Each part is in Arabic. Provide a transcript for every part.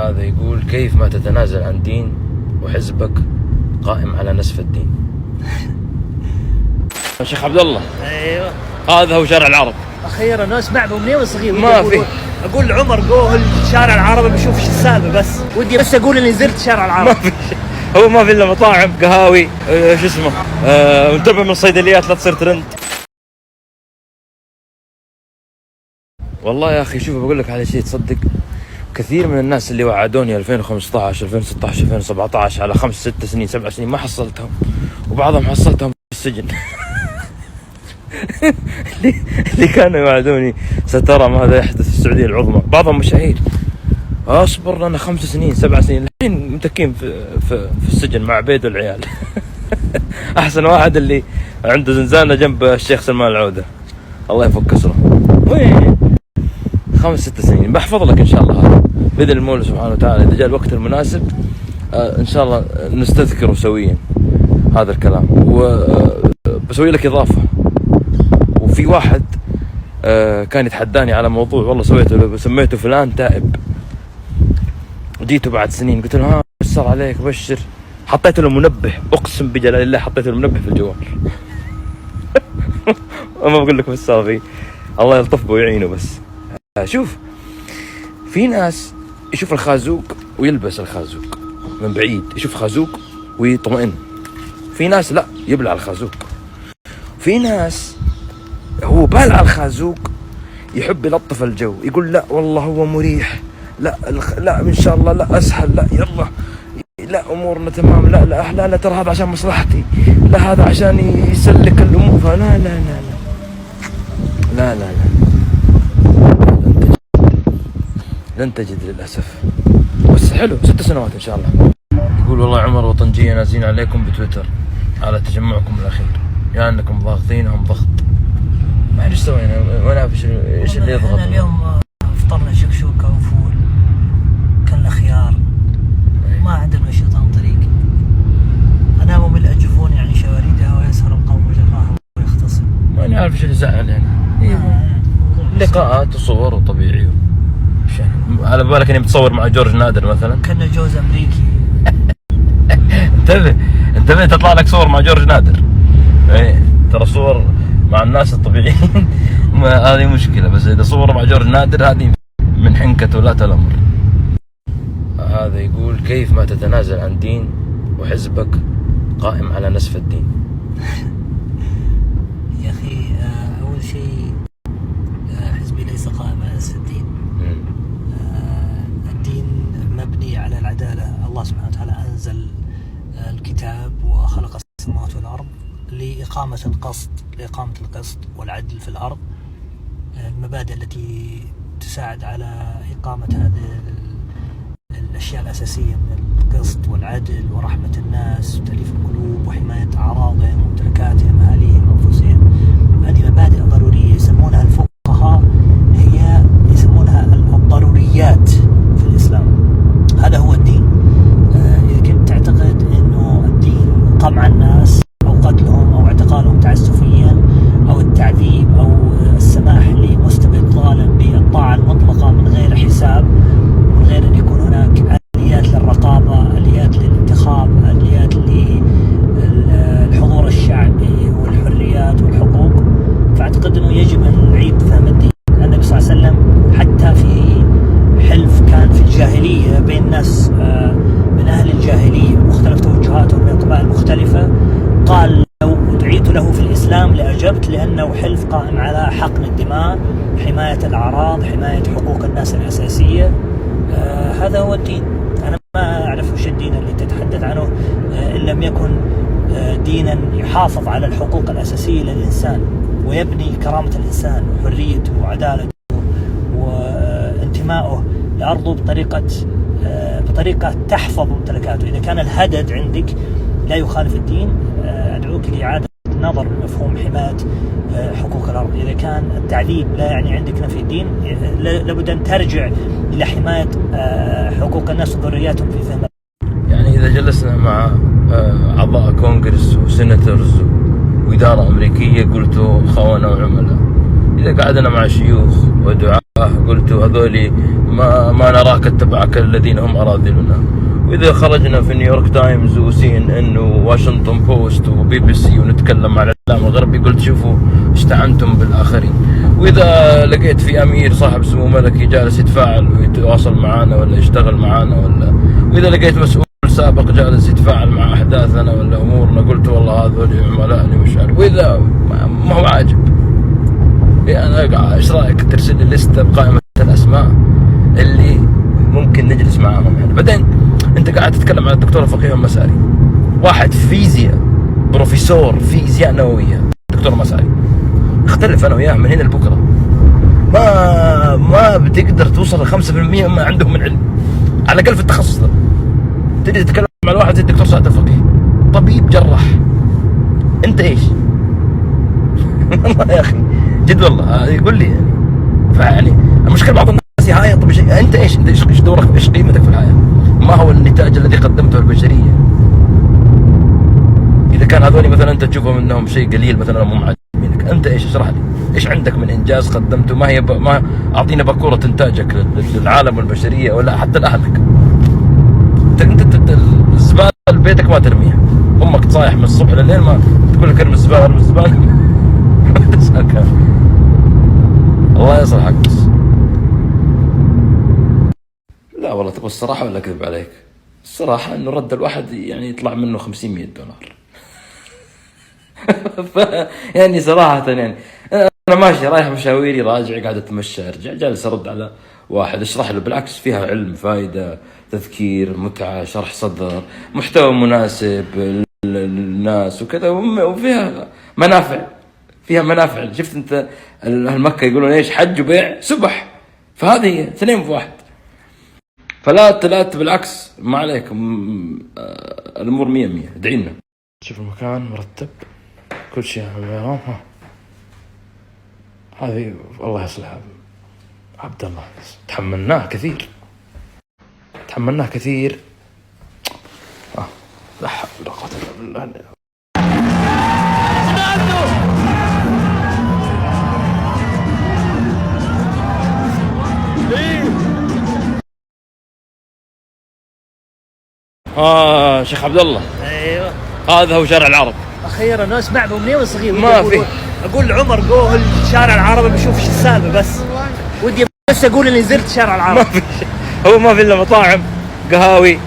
هذا يقول: كيف ما تتنازل عن دين وحزبك قائم على نسف الدين؟ شيخ عبد الله، ايوه هذا هو شارع العرب. اخيرا اسمع من يوم صغير ما في. اقول لعمر قول شارع العرب بشوف ايش السالفه، بس ودي بس اقول اني زرت شارع العرب. ما في هو ما في الا مطاعم قهاوي شو اسمه انتبه من الصيدليات لا تصير ترند. والله يا اخي شوف بقول لك على شيء تصدق، كثير من الناس اللي وعدوني 2015 2016 2017 على 5 6 سنين 7 سنين ما حصلتهم، وبعضهم حصلتهم في السجن. اللي كانوا يوعدوني سترى ماذا يحدث في السعودية العظمى، بعضهم مشاهير. اصبر لنا 5 سنين 7 سنين الحين متكين في السجن مع عبيد والعيال. احسن واحد اللي عنده زنزانة جنب الشيخ سلمان العودة الله يفك اسره. وين 5 6 سنين بحفظ لك ان شاء الله، هذا باذن المولى سبحانه وتعالى اذا جاء الوقت المناسب ان شاء الله نستذكره سويا هذا الكلام. وبسوي لك اضافه، وفي واحد كان يتحداني على موضوع والله سميته فلان تائب، جيته بعد سنين قلت له ها ايش صار عليك بشر، حطيت له منبه، اقسم بجلال الله حطيت له منبه في الجوال. ما بقول لك بس صار الله يلطف به ويعينه. بس شوف، في ناس يشوف الخازوق ويلبس الخازوق من بعيد، يشوف خازوق ويطمئن. في ناس لا يبلع الخازوق. في ناس هو بالع الخازوق يحب يلطف الجو، يقول لا والله هو مريح، لا ان شاء الله لا اسهل، لا يلا لا امورنا تمام، لا ترى هذا عشان مصلحتي، لا هذا عشان يسلك الامور، فلا لا لا لا لا لا, لا. لن تجد للأسف. بس حلو 6 سنوات إن شاء الله. يقول والله عمر وطنجية نازلين عليكم بتويتر على تجمعكم الأخير، يا أنكم ضاغطينهم ضغط. ما أعرف إيش سوينا، وأنا إيش اللي يضغط. اليوم فطرنا شكشوكة وفول، كلنا خيار، ما عندنا شيطان طريق. أنام من الأجفون يعني شواردها ويسهر القوم جراها ويختصم. ما أنا عارف إيش اللي زعل يعني. لقاءات وصور وطبيعي على بالك اني متصور مع جورج نادر مثلا، كنا جوز امريكي. انتبه تطلع لك صور مع جورج نادر. ايه ترى صور مع الناس الطبيعيين هذه مشكله، بس اذا صور مع جورج نادر هذه من حنكة ولاة الامر. هذا يقول: كيف ما تتنازل عن دين وحزبك قائم على نسف الدين؟ يا اخي اول شيء حزبي ليس قائم على نسف الدين. الدين مبني على العدالة. الله سبحانه وتعالى أنزل الكتاب وخلق السماوات والأرض لإقامة القسط والعدل في الأرض، المبادئ التي تساعد على إقامة هذه الأشياء الأساسية من القسط والعدل ورحمة الناس وتأليف القلوب وحماية أعراضهم وممتلكاتهم أهاليهم وأنفسهم. هذه مبادئ ضرورية يسمونها الفقهاء، هي يسمونها الضروريات في الإسلام. هذا هو الدين. إذا كنت تعتقد أنه الدين قمع الناس أو قتلهم أو اعتقالهم تعسفيا أو التعذيب أو السماح لمستبد ظالم بالطاعة المطلقة من غير حساب، من غير أن يكون هناك آليات للرقابة، آليات للانتخاب، آليات للحضور الشعبي والحريات والحقوق، فأعتقد أنه يجب أن نعيد فهم الدين. النبي صلى الله عليه وسلم حتى في حلف كان في الجاهلية بين ناس من أهل الجاهلية بمختلف توجهاتهم من قبائل مختلفة، قال لو دعيت له في الإسلام لأجبت، لأنه حلف قائم على حقن الدماء، حماية الأعراض، حماية حقوق الناس الأساسية. هذا هو الدين. أنا ما أعرف وش الدين اللي تتحدث عنه إن لم يكن دينا يحافظ على الحقوق الأساسية للإنسان ويبني كرامة الإنسان وحريته وعدالته وانتمائه لأرضه بطريقة تحفظ ممتلكاته. إذا كان الهدد عندك لا يخالف الدين، أدعوك لإعادة النظر بمفهوم حماية حقوق الأرض. إذا كان التعذيب لا يعني عندك نفي الدين، لابد أن ترجع إلى حماية حقوق الناس وذرياتهم في فهم. يعني إذا جلسنا مع أعضاء كونغرس وسيناتورز وإدارة أمريكية قلتوا خونة وعملاء، إذا قعدنا مع شيوخ ودعاء قلت هذولي ما نراك اتبعك الذين هم أراذلنا. وإذا خرجنا في نيويورك تايمز وسي ان ان وواشنطن بوست وبي بي سي ونتكلم عن الإعلام الغربي قلت شوفوا استعنتم بالآخرين. وإذا لقيت في أمير صاحب سمو ملكي جالس يتفاعل ويتواصل معنا ولا يشتغل معنا وإذا لقيت مسؤول سابق جالس يتفاعل مع أحداثنا ولا أمورنا قلت والله هذول عملائي مش عارف. وإذا ما هو عاجب أنا إيش رأيك ترسل لي لستة بقائمة الأسماء اللي ممكن نجلس معاهم يعني. بعدين أنت قاعد تتكلم عن الدكتور فقيه المساري، واحد فيزياء بروفيسور فيزياء نووية دكتور مساري، اختلف أنا وياه من هنا لبكرة. ما بتقدر توصل ل 5% ما عندهم من علم على الأقل في التخصص ده. تجي تتكلم مع واحد زي الدكتور سعد الفقيه طبيب جراح، أنت إيش؟ والله يا أخي جد والله يقول لي يعني. فيعني المشكلة بعض الناس يهايط بشيء، أنت إيش؟ أنت إيش دورك؟ إيش قيمتك في الحياة؟ ما هو النتاج الذي قدمته البشرية؟ إذا كان هذول مثلا أنت تشوفهم إنهم شيء قليل مثلا مو معجبينك، أنت إيش؟ اشرح لي إيش عندك من إنجاز قدمته؟ ما أعطينا باكورة إنتاجك للعالم والبشرية ولا حتى لأهلك. أنت الزبالة بيتك ما ترميها، أمك تصايح من الصبح لليل ما تقول لك ارمي الزبالة الله يصلحك. بس لا والله تبغى الصراحة ولا أكذب عليك؟ الصراحة إنه رد الواحد يعني يطلع منه 500 دولار. يعني صراحة يعني أنا ماشي رايح مشاويري راجع قاعد أتمشى أرجع جالس أرد على واحد أشرح له بالعكس فيها علم فائدة تذكير متعة شرح صدر محتوى مناسب للناس وكذا وفيها منافع. شفت أنت المكة يقولون إيش حج وبيع سبح، فهذه هي 2 في 1. فلا بالعكس ما عليك الأمور 100. ادعي لنا. شوف المكان مرتب كل شيء. هذه الله يصلحها عبد الله تحملناه كثير. لا حول ولا قوة إلا بالله. شيخ عبد الله ايوه هذا هو شارع العرب. اخيرا اسمع من منين صغير ما في اقول لعمر قول شارع العرب بشوف ايش السالفه بس ودي بس اقول اني زرت شارع العرب. ما في هو ما في الا مطاعم قهاوي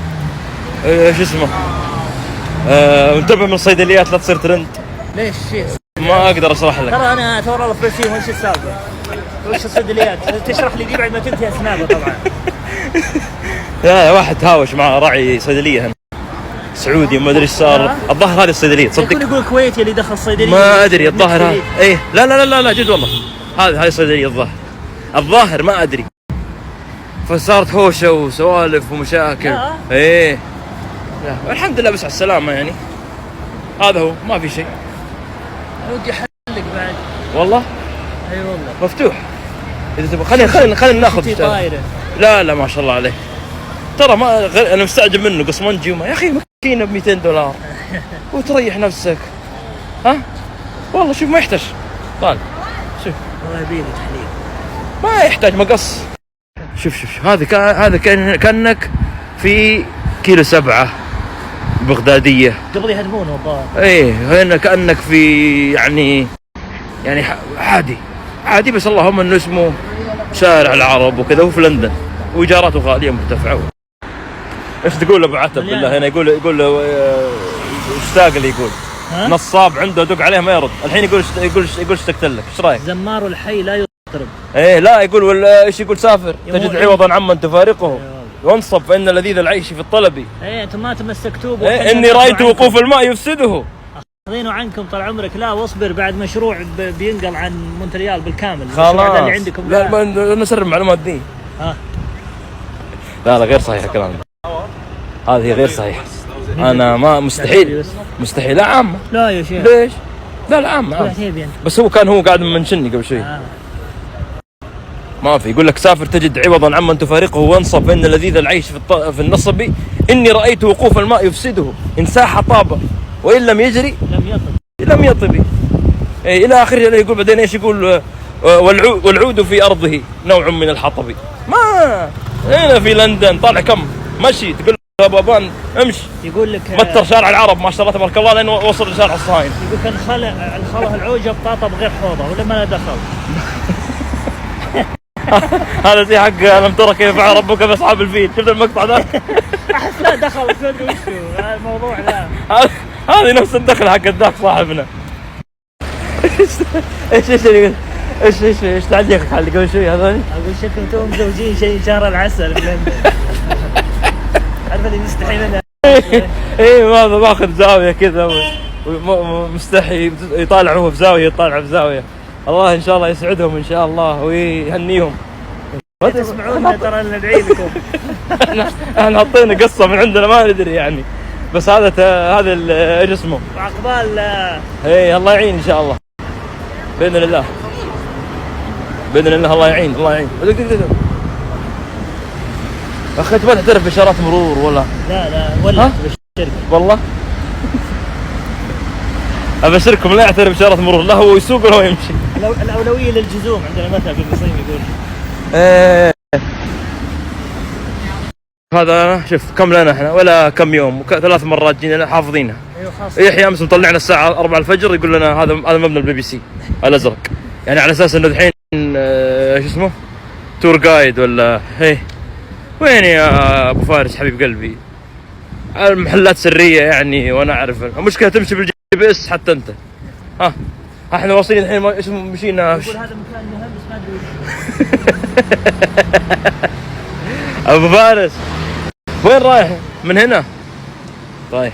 شو اسمه انتبه من الصيدليات لا تصير ترند. ليش شيء ما اقدر اشرح لك ترى انا الله فلسطين وش السالفه وش الصيدليات تشرح لي دي بعد ما تنتهي اسنانه طبعا. لا واحد تهاوش مع راعي صيدليه هنا سعودي ما ادري ايش صار. الظاهر هذه الصيدليه تصدق يقول كويتي اللي دخل صيدليه ما ادري الظاهر هذا ايه لا جد والله هذه صيدليه الظاهر ما ادري. فصارت هوشه وسوالف ومشاكل ايه لا الحمد لله بس على السلامه يعني. هذا هو ما في شيء. ودي احلق بعد والله اي والله مفتوح اذا تبغى خلينا ناخذ لا ما شاء الله عليه ترى ما انا مستعجب منه قصمنجي يا اخي مكينه ب 200 دولار وتريح نفسك. والله شوف ما يحتاج طالب شوف والله يبيني تحليل ما يحتاج مقص. شوف هذا كأنك في كيلو 7 بغدادية قبل يهدمونه الظاهر. ايه هنا كأنك في يعني عادي بس اللهم انه اسمه شارع العرب وكذا وفي لندن وايجاراته غالية مرتفعة. ايش تقول ابو عتب بالله هنا يقول اشتاق اللي يقول نصاب عنده دق عليه ما يرد الحين يقول اشتقت لك ايش رايك؟ زمار الحي لا يطرب. ايه لا يقول ولا ايش يقول سافر تجد عوضا عمن تفارقه وانصب فإن لذيذ العيش في الطلب. ايه انتم ما تمسكتوه اني رايت وقوف الماء يفسده. اخذينه عنكم طال عمرك. لا واصبر بعد مشروع بينقل عن مونتريال بالكامل. خلاص اللي عندكم لا نسرب المعلومات دي. لا غير صحيح الكلام هذه غير صحيح. انا ما مستحيل لا عامة. لا يا شيخ ليش؟ لا عامة بس هو كان قاعد منشني قبل شوي. ما في يقول لك سافر تجد عوضا عمن تفارقه وانصب فإن لذيذ العيش في النصب إني رأيت وقوف الماء يفسده إن ساح طاب وإن لم يجري لم يطب إلى آخره. يقول بعدين إيش يقول والعود في أرضه نوع من الحطب. ما هنا في لندن طالع كم مشي، تقول له أبو أبان امشي، يقول لك متر شارع العرب ما شاء الله تبارك الله لين وصل لشارع الصهاينة. يقول كان خله العوجة بطاطا بغير حوضة ولا ما له دخل. هذا زي حق ألم ترى كيف فعل ربك بأصحاب الفيل، شفت المقطع ذا؟ أحس لا دخل ما أدري وشو الموضوع ذا. هذه نفس الدخل حق ذاك صاحبنا. ايش تعليقك على اللي قبل شوي هذول؟ اقول شكلهم توهم مزوجين شيء شهر العسل بلندن. عارف اللي يستحي منها. ايه هذا ماخذ زاويه كذا ومستحي يطالع هو في زاويه يطالع في زاويه. الله ان شاء الله يسعدهم ان شاء الله ويهنيهم. تسمعونا ترى ندعي لكم. احنا حطينا قصه من عندنا ما ندري يعني، بس هذا ايش اسمه؟ عقبال. ايه الله يعين ان شاء الله باذن الله. باذن الله الله يعين الله يعين. اخي انت ما تعترف باشارات مرور ولا؟ لا ولا بالشركه والله. ابشركم لا يعترف باشارات مرور، لا هو يسوق ولا هو يمشي. الاولويه للجزوم عندنا مثل في النصيم يقول. هذا شوف كم لنا احنا ولا كم يوم 3 مرات جينا حافظينها. ايوه خلاص. يحيى امس مطلعنا الساعه 4 الفجر يقول لنا هذا مبنى البي بي سي الازرق، يعني على اساس انه الحين شو اسمه تور جايد ولا ايه. وين يا ابو فارس حبيب قلبي؟ المحلات سريه يعني وانا اعرف المشكله تمشي بالجي بي اس حتى انت. احنا واصلين الحين ايش مشينا. يقول هذا مكان مهم بس ما ادري ابو فارس وين رايح؟ من هنا. طيب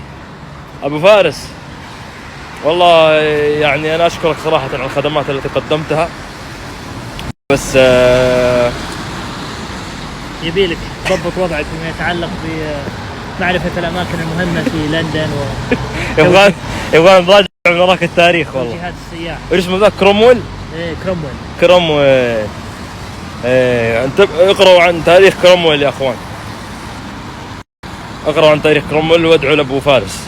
ابو فارس والله يعني انا اشكرك صراحه على الخدمات التي قدمتها، بس يبيلك تضبط وضعك فيما يتعلق بمعرفه الاماكن المهمه في لندن يبغى نراجع من وراك التاريخ والله. وجهات السياح. ايش اسمه ذاك كرومويل؟ ايه كرومويل. انت اقرأوا عن تاريخ كرومويل يا اخوان، اقرأوا عن تاريخ كرومويل وادعوا لابو فارس.